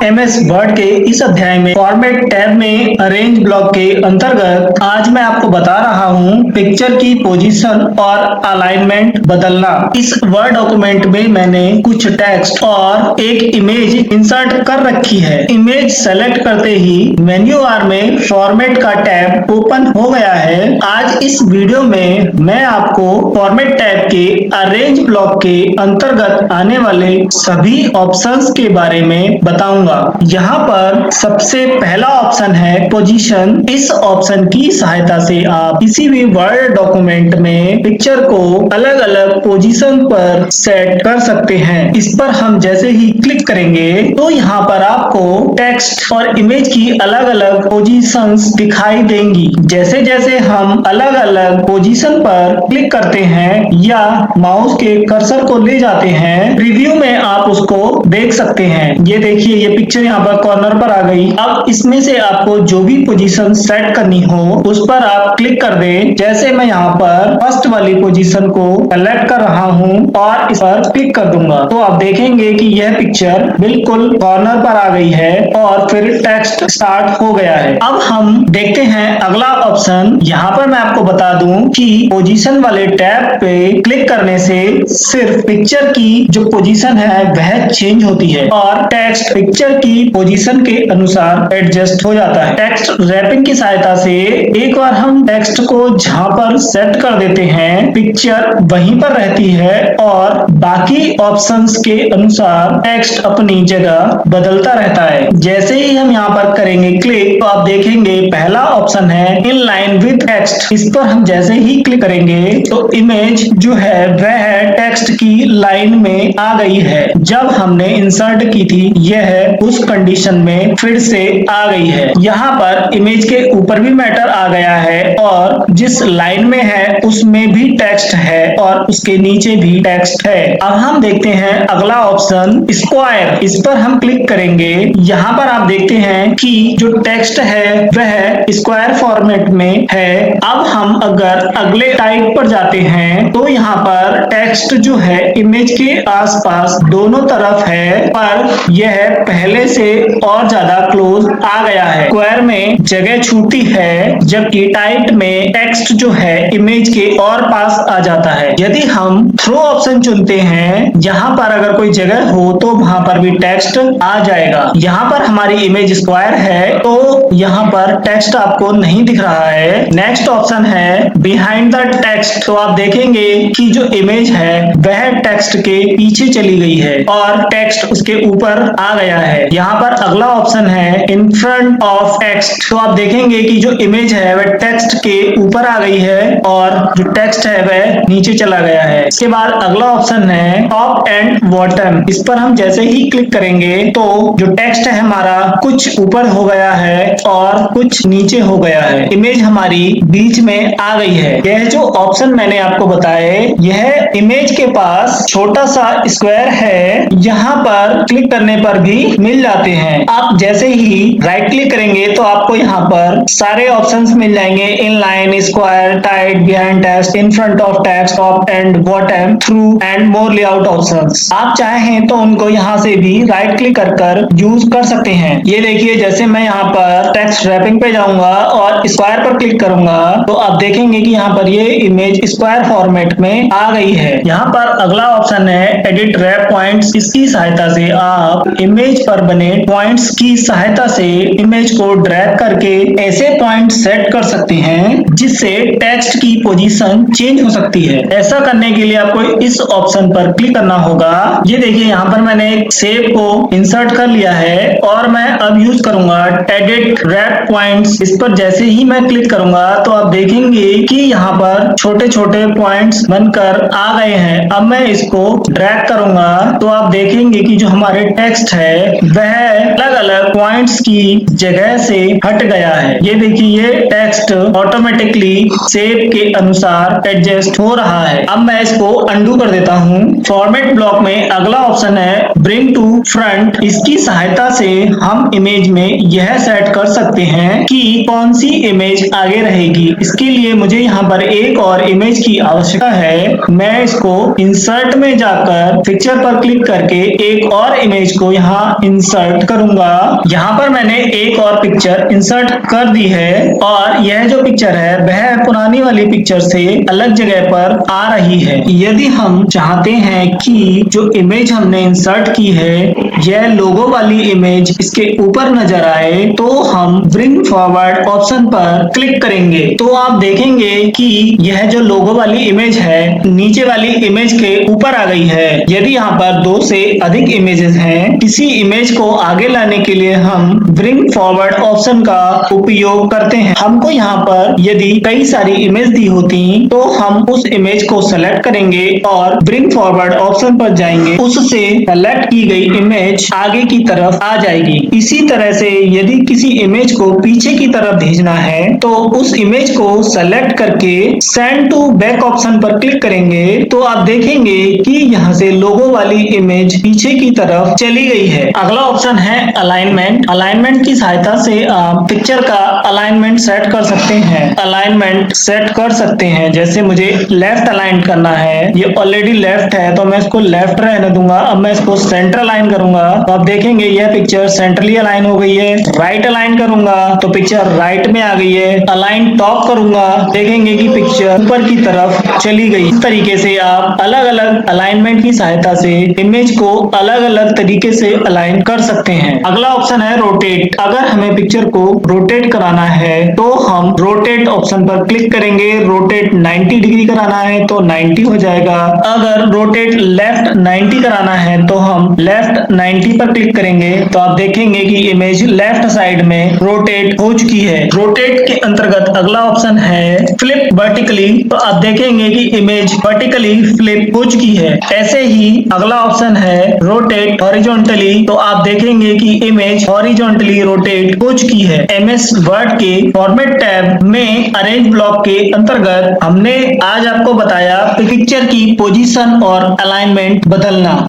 MS word के इस अध्याय में फॉर्मेट टैब में अरेंज ब्लॉक के अंतर्गत आज मैं आपको बता रहा हूँ पिक्चर की पोजीशन और अलाइनमेंट बदलना। इस वर्ड डॉक्यूमेंट में मैंने कुछ टेक्स्ट और एक इमेज इंसर्ट कर रखी है। इमेज सेलेक्ट करते ही मेन्यू बार में फॉर्मेट का टैब ओपन हो गया है। आज इस वीडियो में मैं आपको फॉर्मेट टैब के अरेंज ब्लॉक के अंतर्गत आने वाले सभी ऑप्शंस के बारे में बताऊंगा। यहाँ पर सबसे पहला ऑप्शन है पोजीशन। इस ऑप्शन की सहायता से आप किसी भी वर्ड डॉक्यूमेंट में पिक्चर को अलग अलग पोजीशन पर सेट कर सकते हैं। इस पर हम जैसे ही क्लिक करेंगे तो यहाँ पर आपको टेक्स्ट और इमेज की अलग अलग पोजीशंस दिखाई देंगी। जैसे जैसे हम अलग अलग पोजीशन पर क्लिक करते हैं या माउस के कर्सर को ले जाते हैं, प्रीव्यू में आप उसको देख सकते हैं। ये देखिए, ये पिक्चर यहाँ पर कॉर्नर पर आ गई। अब इसमें से आपको जो भी पोजीशन सेट करनी हो उस पर आप क्लिक कर दें। जैसे मैं यहाँ पर फर्स्ट वाली पोजीशन को सेलेक्ट कर रहा हूँ और इस पर क्लिक कर दूंगा तो आप देखेंगे कि यह पिक्चर बिल्कुल कॉर्नर पर आ गई है और फिर टेक्स्ट स्टार्ट हो गया है। अब हम देखते हैं अगला ऑप्शन। यहाँ पर मैं आपको बता दूं कि पोजीशन वाले टैब पे क्लिक करने से सिर्फ पिक्चर की जो पोजीशन है वह चेंज होती है और टेक्स्ट पिक्चर की पोजीशन के अनुसार एडजस्ट हो जाता है। टेक्स्ट रैपिंग की सहायता से एक बार हम टेक्स्ट को जहां पर सेट कर देते हैं, पिक्चर वहीं पर रहती है और बाकी ऑप्शंस के अनुसार टेक्स्ट अपनी जगह बदलता रहता है। जैसे ही हम यहाँ पर करेंगे क्लिक तो आप देखेंगे पहला ऑप्शन है इन लाइन विद टेक्स्ट। इस पर हम जैसे ही क्लिक करेंगे तो इमेज जो है वह टेक्स्ट की लाइन में आ गई है। जब हमने इंसर्ट की थी यह उस कंडीशन में फिर से आ गई है। यहाँ पर इमेज के ऊपर भी मैटर आ गया है और जिस लाइन में है उसमें भी टेक्स्ट है और उसके नीचे भी टेक्स्ट है। अब हम देखते हैं अगला ऑप्शन स्क्वायर। इस पर हम क्लिक करेंगे। यहाँ पर आप देखते हैं कि जो टेक्स्ट है वह स्क्वायर फॉर्मेट में है। अब हम अगर अगले टाइप पर जाते हैं तो यहाँ पर टेक्स्ट जो है इमेज के आसपास दोनों तरफ है पर यह पहले से और ज्यादा क्लोज आ गया है। स्क्वायर में जगह छूटती है जबकि टाइप में टेक्स्ट जो है इमेज के और पास आ जाता है। यदि हम थ्रो ऑप्शन चुनते हैं, यहाँ पर अगर कोई जगह हो तो वहां पर भी टेक्स्ट आ जाएगा। यहाँ पर हमारी इमेज स्क्वायर है तो यहाँ पर टेक्स्ट आपको नहीं दिख रहा है। नेक्स्ट ऑप्शन है बिहाइंड द टेक्स्ट। तो आप देखेंगे कि जो इमेज है वह टेक्स्ट के पीछे चली गई है और टेक्स्ट उसके ऊपर आ गया है। यहाँ पर अगला ऑप्शन है इन फ्रंट ऑफ टेक्स्ट। तो आप देखेंगे कि जो इमेज है वह टेक्स्ट के ऊपर आ गई है और जो टेक्स्ट है वह नीचे चला गया है। इसके बाद अगला ऑप्शन है टॉप एंड बॉटम। इस पर हम जैसे ही क्लिक करेंगे तो जो टेक्स्ट है हमारा कुछ ऊपर हो गया है और कुछ नीचे हो गया है। इमेज हमारी बीच में आ गई है। यह जो ऑप्शन मैंने आपको बताए यह इमेज के पास छोटा सा स्क्वायर है, यहाँ पर क्लिक करने पर भी मिल जाते हैं। आप जैसे ही राइट क्लिक करेंगे तो आपको यहाँ पर सारे ऑप्शंस मिल जाएंगे। In line, square, tight, behind text, in front of text, top and bottom, through and more layout options. आप चाहें तो उनको यहाँ से भी राइट क्लिक कर यूज कर सकते हैं। ये देखिए, जैसे मैं यहाँ पर टेक्स्ट रैपिंग पे जाऊंगा और स्क्वायर पर क्लिक करूंगा तो आप देखेंगे कि यहाँ पर ये इमेज स्क्वायर फॉर्मेट में आ गई है। यहाँ पर अगला ऑप्शन है एडिट रैप पॉइंट्स। इसकी सहायता से आप इमेज पर बने पॉइंट्स की सहायता से इमेज को ड्रैग करके ऐसे पॉइंट सेट कर सकते हैं जिससे टेक्स्ट की पोजीशन चेंज हो सकती है। ऐसा करने के लिए आपको इस ऑप्शन पर क्लिक करना होगा। ये देखिए, यहाँ पर मैंने एक शेप को इंसर्ट कर लिया है और मैं अब यूज करूंगा एडिट रैप पॉइंट्स। इस पर जैसे ही मैं क्लिक करूंगा तो आप देखेंगे कि यहाँ पर छोटे छोटे पॉइंट्स बनकर आ गए हैं। अब मैं इसको ड्रैग करूंगा तो आप देखेंगे कि जो हमारे टेक्स्ट है वह अलग अलग पॉइंट्स की जगह से हट गया है। ये देखिए, ये टेक्स्ट ऑटोमेटिकली शेप के अनुसार एडजस्ट हो रहा है। अब मैं इसको अंडू कर देता हूँ। फॉर्मेट ब्लॉक में अगला ऑप्शन है ब्रिंग टू फ्रंट। इसकी सहायता से हम इमेज में यह सेट कर सकते हैं कि कौन सी इमेज आगे रहेगी। इसके लिए मुझे यहाँ पर एक और इमेज की आवश्यकता है। मैं इसको इंसर्ट में जाकर पिक्चर पर क्लिक करके एक और इमेज को यहाँ इंसर्ट करूंगा। यहाँ पर मैंने एक और पिक्चर इंसर्ट कर दी है और यह जो पिक्चर है वह पुरानी वाली पिक्चर से अलग जगह पर आ रही है। यदि हम चाहते हैं कि जो इमेज हमने इंसर्ट की है यह लोगो वाली इमेज इसके ऊपर नजर आए तो हम ब्रिंग फॉरवर्ड ऑप्शन पर क्लिक करेंगे तो आप देखेंगे कि यह जो लोगो वाली इमेज है नीचे वाली इमेज के ऊपर आ गई है। यदि यहाँ पर 2 से अधिक इमेजेस हैं, किसी इमेज को आगे लाने के लिए हम ब्रिंग फॉरवर्ड ऑप्शन का उपयोग करते हैं। हमको यहाँ पर यदि कई सारी इमेज दी होती तो हम उस इमेज को सेलेक्ट करेंगे और ब्रिंग फॉरवर्ड ऑप्शन पर जाएंगे, उससे सेलेक्ट की गई इमेज आगे की तरफ आ जाएगी। इसी तरह से यदि किसी इमेज को पीछे की तरफ भेजना है तो उस इमेज को सेलेक्ट करके सेंड टू बैक ऑप्शन पर क्लिक करेंगे तो आप देखेंगे कि यहाँ से लोगो वाली इमेज पीछे की तरफ चली गई है। अगला ऑप्शन है अलाइनमेंट। अलाइनमेंट की सहायता से आप पिक्चर का अलाइनमेंट सेट कर सकते हैं। अलाइनमेंट सेट कर सकते हैं, जैसे मुझे लेफ्ट अलाइन करना है, ये ऑलरेडी लेफ्ट है तो मैं इसको लेफ्ट रहने दूंगा। अब मैं इसको सेंटर अलाइन करूंगा तो आप देखेंगे यह पिक्चर सेंट्रली अलाइन हो गई है। राइट अलाइन करूंगा तो पिक्चर राइट में आ गई है। अलाइन टॉप करूंगा, देखेंगे कि पिक्चर ऊपर की तरफ चली गई। इस तरीके से आप अलग अलग अलाइनमेंट की सहायता से इमेज को अलग अलग तरीके से अलाइन कर सकते हैं। अगला ऑप्शन है रोटेट। अगर हमें पिक्चर को रोटेट कराना है तो हम रोटेट ऑप्शन पर क्लिक करेंगे। रोटेट 90 डिग्री कराना है तो 90 हो जाएगा। अगर रोटेट लेफ्ट 90 कराना है तो हम लेफ्ट 90 पर क्लिक करेंगे तो आप देखेंगे कि इमेज लेफ्ट साइड में रोटेट हो चुकी है। रोटेट के अंतर्गत अगला ऑप्शन है फ्लिप वर्टिकली, तो आप देखेंगे कि इमेज वर्टिकली फ्लिप हो चुकी है। ऐसे ही अगला ऑप्शन है रोटेट हॉरिजॉन्टली, तो आप देखेंगे कि इमेज हॉरिजॉन्टली रोटेट हो चुकी है। एमएस वर्ड के फॉर्मेट टैब में अरेंज ब्लॉक के अंतर्गत हमने आज आपको बताया पिक्चर की पोजीशन और अलाइनमेंट बदलना।